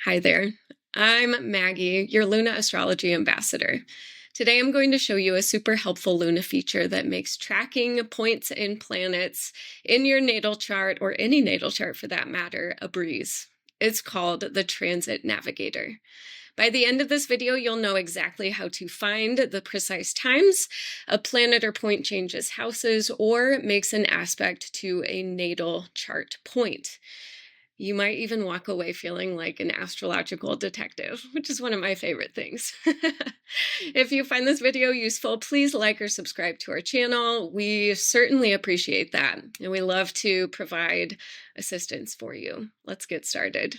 Hi there, I'm Maggie, your LUNA Astrology Ambassador. Today I'm going to show you a super helpful LUNA feature that makes tracking points and planets in your natal chart, or any natal chart for that matter, a breeze. It's called the Transit Navigator. By the end of this video, you'll know exactly how to find the precise times a planet or point changes houses or makes an aspect to a natal chart point. You might even walk away feeling like an astrological detective, which is one of my favorite things. If you find this video useful, please like or subscribe to our channel. We certainly appreciate that, and we love to provide assistance for you. Let's get started.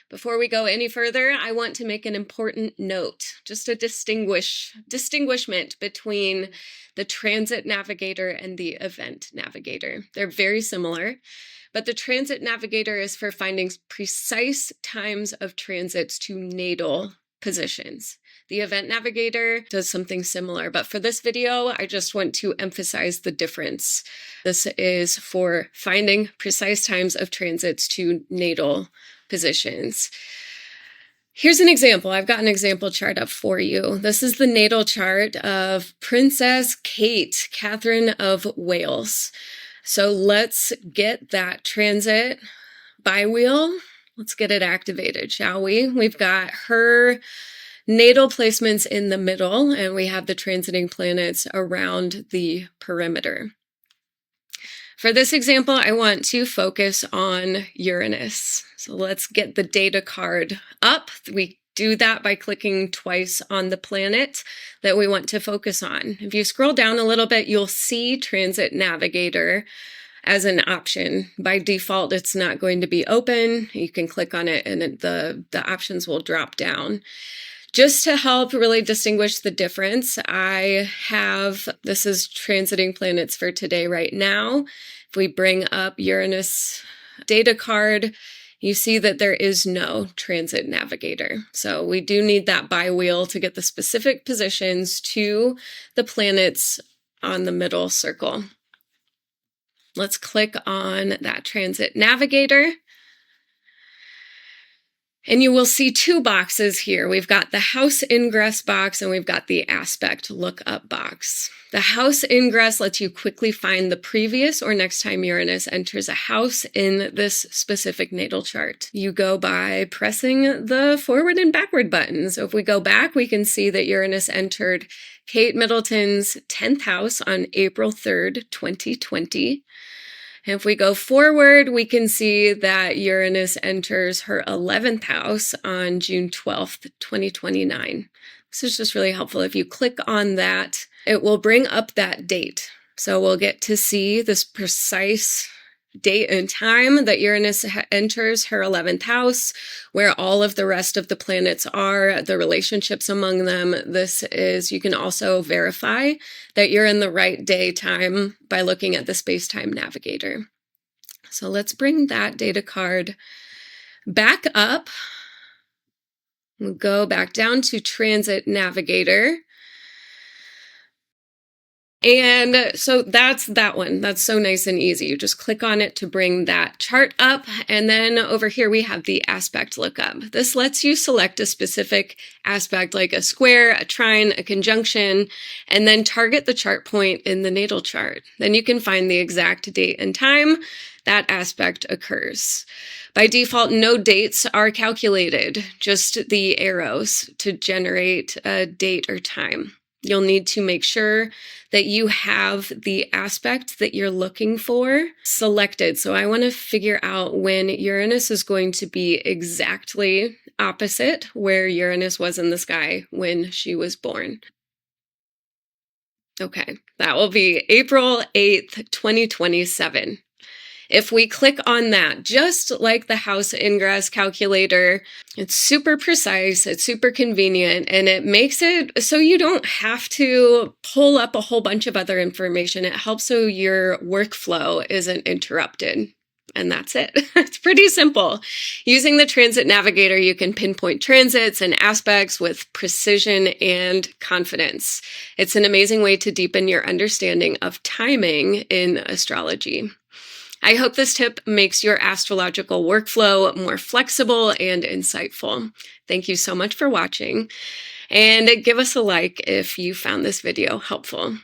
Before we go any further, I want to make an important note, just a distinguishment between the Transit Navigator and the Event Navigator. They're very similar, but the Transit Navigator is for finding precise times of transits to natal positions. The Event Navigator does something similar, but for this video, I just want to emphasize the difference. This is for finding precise times of transits to natal positions. Here's an example. I've got an example chart up for you. This is the natal chart of Princess Kate, Catherine of Wales. So let's get that transit bi-wheel. Let's get it activated, shall we? We've got her natal placements in the middle, and we have the transiting planets around the perimeter. For this example, I want to focus on Uranus. So let's get the data card up. We do that by clicking twice on the planet that we want to focus on. If you scroll down a little bit, you'll see Transit Navigator as an option. By default, it's not going to be open. You can click on it and the options will drop down. Just to help really distinguish the difference, this is transiting planets for today right now. If we bring up Uranus data card, you see that there is no Transit Navigator. So we do need that bi-wheel to get the specific positions to the planets on the middle circle. Let's click on that Transit Navigator. And you will see two boxes here. We've got the house ingress box and we've got the aspect lookup box. The house ingress lets you quickly find the previous or next time Uranus enters a house in this specific natal chart. You go by pressing the forward and backward buttons. So if we go back, we can see that Uranus entered Kate Middleton's 10th house on April 3rd, 2020. And if we go forward, we can see that Uranus enters her 11th house on June 12th, 2029. This is just really helpful. If you click on that, it will bring up that date. So we'll get to see this precise date and time that Uranus enters her 11th house, where all of the rest of the planets are, the relationships among them. You can also verify that you're in the right day time by looking at the space-time navigator. So let's bring that data card back up. We'll go back down to Transit Navigator. And so that's that one. That's so nice and easy. You just click on it to bring that chart up. And then over here, we have the aspect lookup. This lets you select a specific aspect like a square, a trine, a conjunction, and then target the chart point in the natal chart. Then you can find the exact date and time that aspect occurs. By default, no dates are calculated, just the arrows to generate a date or time. You'll need to make sure that you have the aspect that you're looking for selected. So I want to figure out when Uranus is going to be exactly opposite where Uranus was in the sky when she was born. Okay, that will be April 8th, 2027. If we click on that, just like the house ingress calculator, it's super precise, it's super convenient, and it makes it so you don't have to pull up a whole bunch of other information. It helps so your workflow isn't interrupted. And that's it. It's pretty simple. Using the Transit Navigator, you can pinpoint transits and aspects with precision and confidence. It's an amazing way to deepen your understanding of timing in astrology. I hope this tip makes your astrological workflow more flexible and insightful. Thank you so much for watching, and give us a like if you found this video helpful.